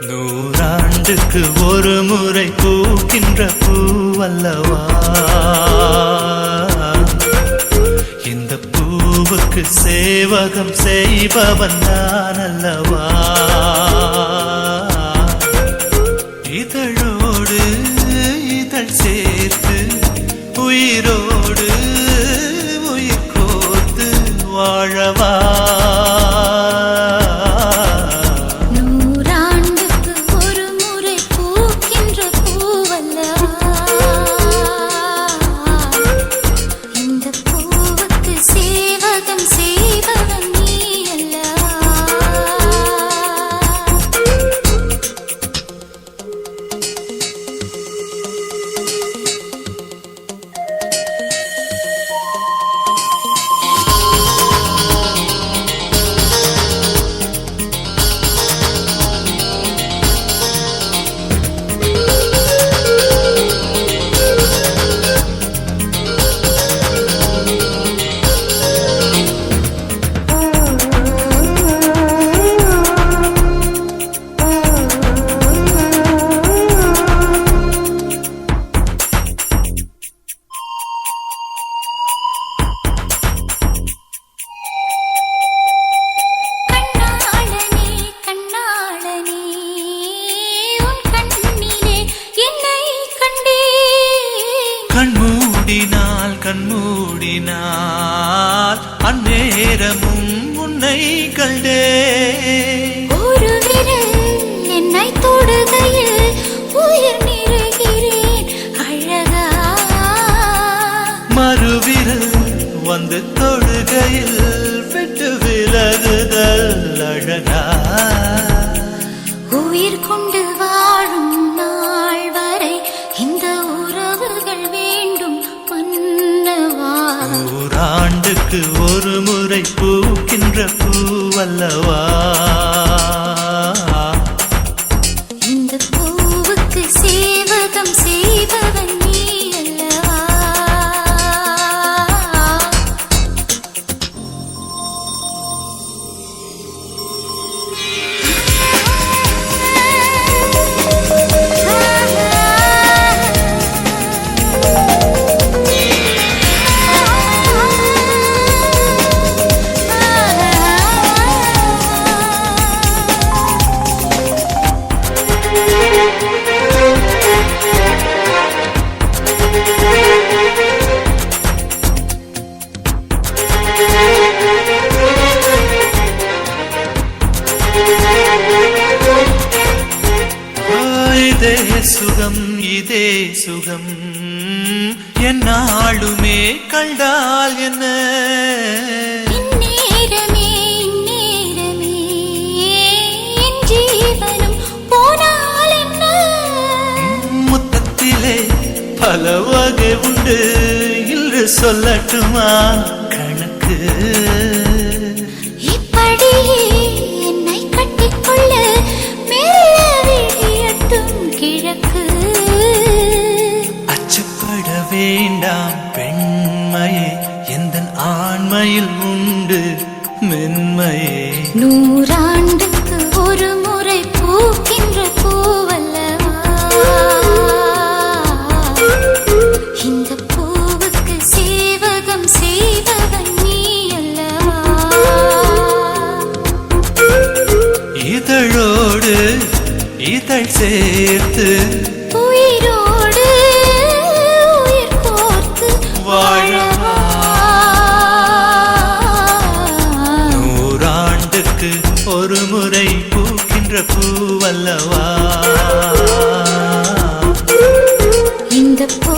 நூறாண்டுக்கு ஒரு முறை பூக்கின்ற பூவல்லவா இந்த பூவுக்கு சேவகம் செய்பவன் நான் அல்லவா இதழோடு இதழ் சேர்த்து உயிரோடு உயிர் கோர்த்து வாழவா கண்மூடினால் அந்நேரமும் உன்னை கண்டே ஒரு விரல் என்னை தொடுகையில் உயிர் நிறைகிறேன் அழகா மறுவிரல் வந்து தொடுகையில் விட்டு விலகுதல் அழகா உயிர் கொண்டு வாழும் நாள் வரை இந்த உறவுகள் வேண்டும் நூறாண்டுக்கு ஒரு முறை பூக்கின்ற பூவல்லவா இந்த பூவுக்கு சேவகம் செய்பவன் நீ அல்லவா இதே சுகம் இதே சுகம் என்னாலுமே கண்டால் என்ன இந்நேரமே இந்நேரமே என் ஜீவனும் போனால் என்ன முத்தத்திலே பல வகை உண்டு இன்று சொல்லட்டுமா கணக்கு இப்படியே என்னை கட்டிக்கொள்ள கிழக்கு அச்சப்பட வேண்டாம் பெண்மையே எந்தன் ஆண்மையில் உண்டு மென்மையே நூறாண்டுக்கு ஒரு முறை பூக்கின்ற பூவல்லவா இந்த பூவுக்கு சேவகம் செய்பவன் நீ அல்லவா இதழோடு இதழ் சேர்த்து உயிரோடு உயிர் கோர்த்து வாழவா நூறாண்டுக்கு ஒரு முறை பூக்கின்ற பூவல்லவா இந்த பூ